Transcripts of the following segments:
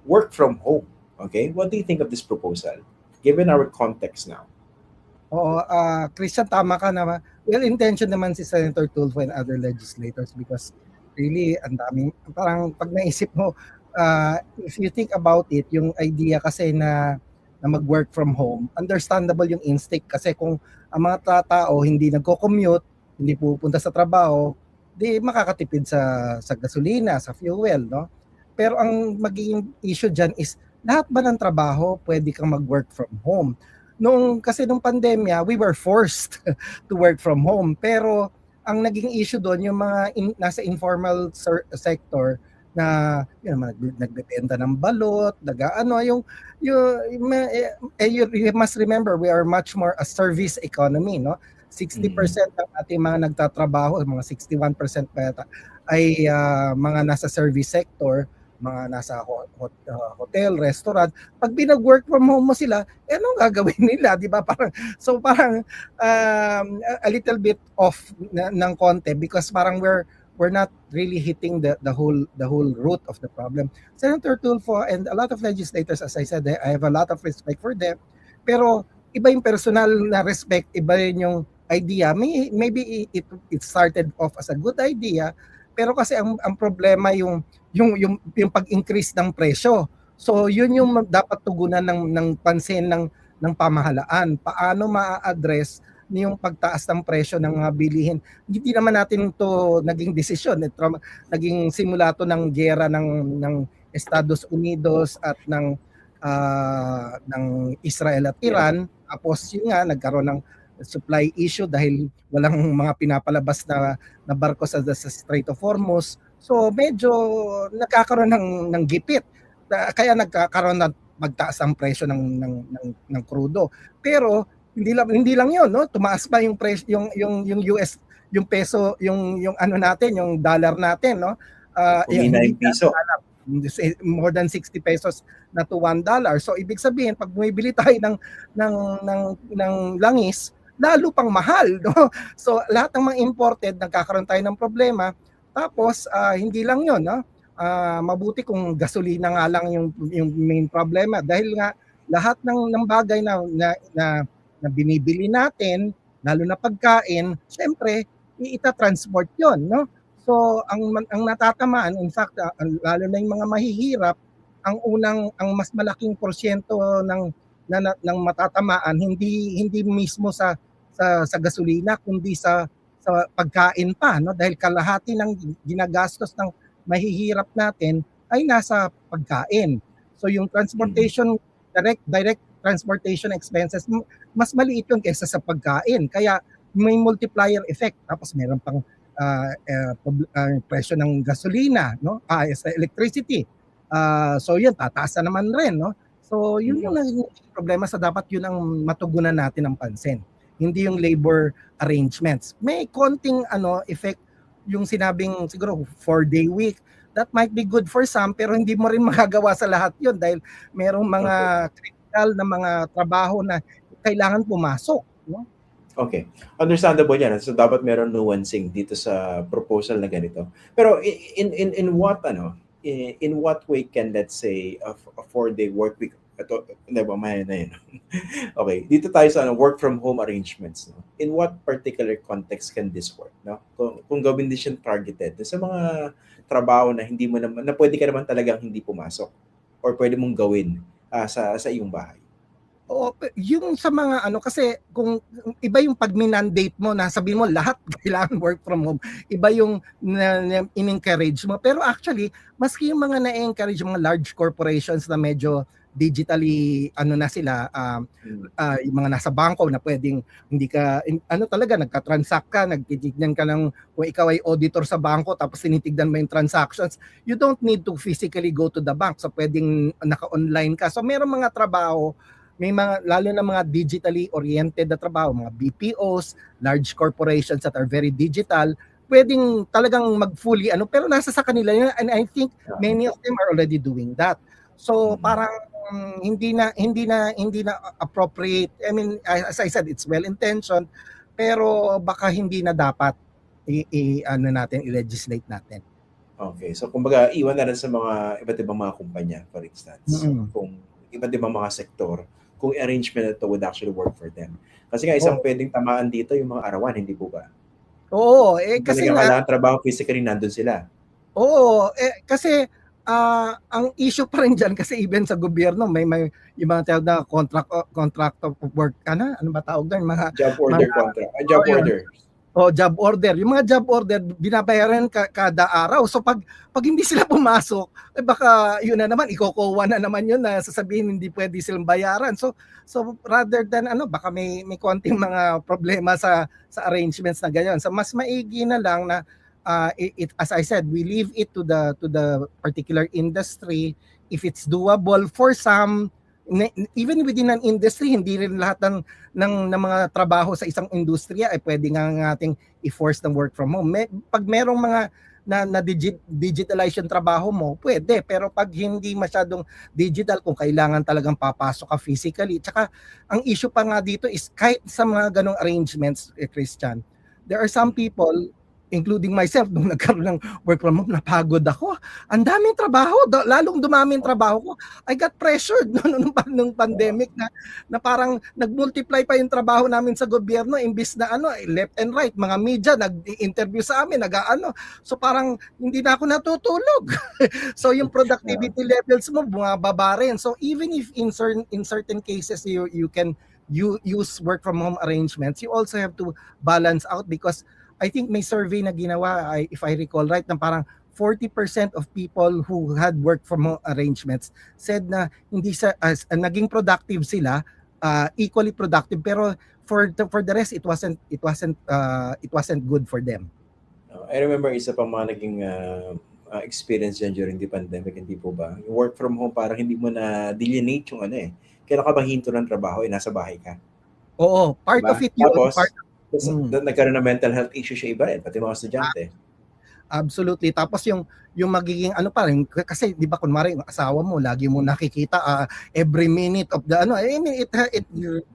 work from home. Okay, what do you think of this proposal, given our context now? Oo, Christian, tama ka na. Well-intentioned naman si Senator Tulfo and other legislators because really, ang daming, parang pag naisip mo, if you think about it, yung idea kasi na mag-work from home, understandable yung instinct kasi kung ang mga tao hindi nagko-commute, hindi pupunta sa trabaho, di makakatipid sa gasolina, sa fuel, no? Pero ang magiging issue dyan is lahat ba ng trabaho pwede kang mag-work from home? Kasi nung pandemya, we were forced to work from home. Pero ang naging issue doon yung mga nasa informal sector na yun, nagbebenta ng balot, ano you must remember we are much more a service economy, no? 60% ng ating mga nagtatrabaho, mga 61% pa yata, ay mga nasa service sector, mga nasa hotel, restaurant. Pag binag-work from home mo sila, anong gagawin nila, di ba? Parang a little bit off ng konti because parang we're not really hitting the whole root of the problem. Senator Tulfo and a lot of legislators, as I said, I have a lot of respect for them. Pero iba yung personal na respect, iba rin yung idea. Maybe it started off as a good idea, pero kasi ang problema yung pag-increase ng presyo. So yun yung dapat tugunan ng pansin ng pamahalaan. Paano ma-address yung pagtaas ng presyo ng mga bilihin? Hindi naman natin to naging desisyon. Naging simulato ng giyera ng Estados Unidos at ng Israel at Iran. Tapos yun nga, nagkaroon ng supply issue dahil walang mga pinapalabas na barko sa Strait of Hormuz. So medyo nagkakaroon ng gipit. Kaya nagkakaroon ng magtaas ang presyo ng crudo. Pero hindi lang 'yon, no? Tumaas pa yung presyo yung US, yung peso, yung ano natin, yung dollar natin, no? Humina Hindi yung piso. more than 60 pesos na to $1. So ibig sabihin pag bumibili tayo ng langis, lalo pang mahal, no? So lahat ng mga imported nagkakaroon tayo ng problema. Tapos hindi lang 'yon, no? Mabuti kung gasolina nga lang yung main problema dahil nga lahat ng bagay na binibili natin, lalo na pagkain, syempre ita-transport 'yon, no? So ang natatamaan, in fact, lalo na yung mga mahihirap, ang mas malaking porsyento ng matatamaan hindi mismo sa gasolina kundi sa pagkain pa, no? Dahil kalahati ng ginagastos ng mahihirap natin ay nasa pagkain. So yung transportation, direct transportation expenses, mas maliit yun kaysa sa pagkain. Kaya may multiplier effect. Tapos meron pang presyo ng gasolina, no? Sa electricity. So yun, tataas na naman rin, no? So yun yung naging problema, sa dapat yun ang matugunan natin ng pansin. Hindi yung labor arrangements. May konting effect yung sinabing siguro 4-day week. That might be good for some, pero hindi mo rin magagawa sa lahat yun dahil merong mga critical na mga trabaho na kailangan pumasok, no? Okay. Understandable yan. So dapat meron nuancing dito sa proposal na ganito. Pero in what in what way can, let's say, a 4-day work week, ito, hindi ba, may na yun. Okay, dito tayo sa work from home arrangements, no? In what particular context can this work, no? Kung gawin din siyang targeted sa mga trabaho na hindi mo naman, na pwede ka naman talagang hindi pumasok or pwede mong gawin sa iyong bahay. Oo, yung sa mga kasi kung iba yung pag minandate mo na sabihin mo lahat kailangan work from home, iba yung in-encourage mo. Pero actually, maski yung mga na-encourage, mga large corporations na medyo digitally na sila, yung mga nasa bangko na pwedeng hindi ka talaga nagka-transact ka, nagtitignan ka ng kung ikaw ay auditor sa bangko tapos tinitignan mo yung transactions, you don't need to physically go to the bank, so pwedeng naka-online ka. So merong mga trabaho, may mga lalo na mga digitally oriented na trabaho, mga BPOs, large corporations that are very digital, pwedeng talagang mag-fully pero nasa sa kanila yun, and I think many of them are already doing that. So parang hindi na appropriate. I mean, as I said, it's well intentioned, pero baka hindi na dapat natin i-legislate natin. Okay. So, kumbaga, iwan na rin sa mga iba't ibang mga kumpanya, for instance. Mm. Kung iba't ibang mga sektor, kung arrangement na ito would actually work for them. Kasi nga, isang Oo. pwedeng tamaan dito yung mga arawan, hindi po ba? Oo, Kung kasi talagang nga kailangan trabaho physically, nandun sila. oo, kasi ang issue pa rin diyan kasi even sa gobyerno may yung mga tawag na contract of work ano ba tawag doon Job mga order contract. Job yun. order. Job order. Yung mga job order binabayaran kada araw. So pag hindi sila pumasok, baka yun na naman ikokowa na naman yun na sasabihin hindi pwede silang bayaran. So rather than baka may konting mga problema sa arrangements na ganyan. So mas maigi na lang na as I said, we leave it to the particular industry. If it's doable for some, even within an industry, hindi rin lahat ng mga trabaho sa isang industriya ay pwede nga nating i-force ng work from home. Pag merong mga digitalize yung trabaho mo, pwede. Pero pag hindi masyadong digital, kung kailangan talagang papasok ka physically. Tsaka ang issue pa nga dito is kahit sa mga ganong arrangements, Christian, there are some people, including myself, nung nagkaroon ng work from home, napagod ako. Ang daming trabaho, lalong dumami yung trabaho ko. I got pressured nung pandemic na parang nag-multiply pa yung trabaho namin sa gobyerno imbis na left and right, mga media nag-interview sa amin, So parang hindi na ako natutulog. So yung productivity levels mo bumababa rin. So even if in certain cases you can use work from home arrangements, you also have to balance out because I think may survey na ginawa, if I recall right, na parang 40% of people who had work from home arrangements said na hindi naging productive sila, equally productive, pero for the rest it wasn't good for them. I remember isa pang mga naging experience yan during the pandemic, hindi po ba? Yung work from home, parang hindi mo na delineate yung kailan ka ba hinto ng trabaho, nasa bahay ka. Oo, part Diba? of it yun. Tapos, nagkaroon ng mental health issue siya iba rin, pati mga estudyante. Absolutely. Tapos yung magiging pa rin kasi 'di ba kunwari yung asawa mo lagi mo nakikita every minute of the I mean it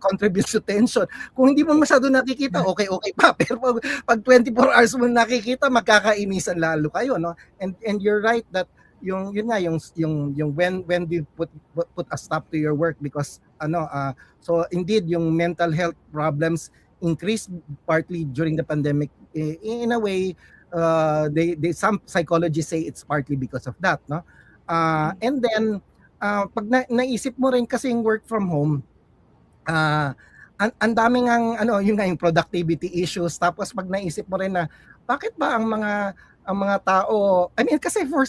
contributes to tension. Kung hindi mo masyado nakikita, okay pa, pero pag 24 hours mo nakikita, magkakainisan lalo kayo, no? And you're right that yung when do you put a stop to your work because so indeed yung mental health problems increased partly during the pandemic in a way. They some psychologists say it's partly because of that, no? And then pag naisip mo rin kasi yung work from home, ang daming yung productivity issues, tapos pag naisip mo rin na bakit ba ang mga tao, I mean kasi for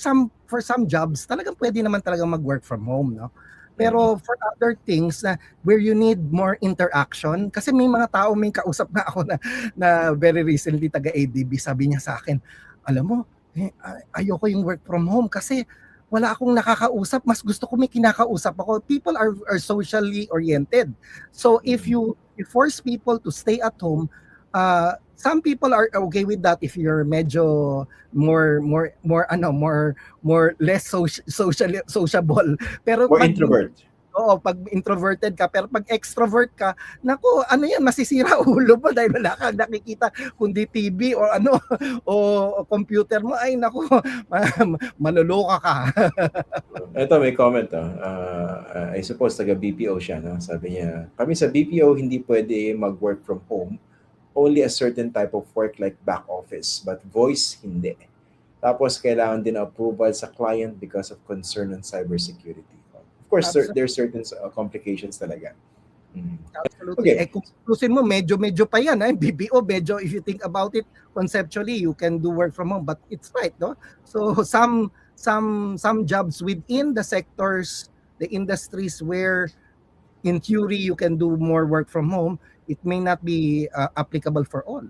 some jobs talagang pwede naman talagang mag-work from home, no? Pero for other things where you need more interaction, kasi may mga tao, may kausap na ako na very recently taga ADB, sabi niya sa akin, alam mo, ayoko yung work from home kasi wala akong nakakausap, mas gusto ko may kinakausap ako. People are socially oriented. So if you force people to stay at home, some people are okay with that if you're medyo more less sociable, pero more introvert. Oo, pag introverted ka, pero pag extrovert ka, naku, yan, masisira ulo mo dahil wala kang nakikita kundi TV o o computer mo, ay naku, maluluka ka. Ito may comment I suppose taga BPO siya, no? Sabi niya, kami sa BPO hindi pwede mag-work from home, only a certain type of work like back office, but voice hindi. Tapos kailangan din approval sa client because of concern on cybersecurity. Of course, there's certain complications talaga. Absolutely. Okay. Kung tusin mo, medyo pa yan. BPO, medyo, if you think about it, conceptually, you can do work from home, but it's right, no? So some jobs within the sectors, the industries where in theory you can do more work from home, it may not be applicable for all.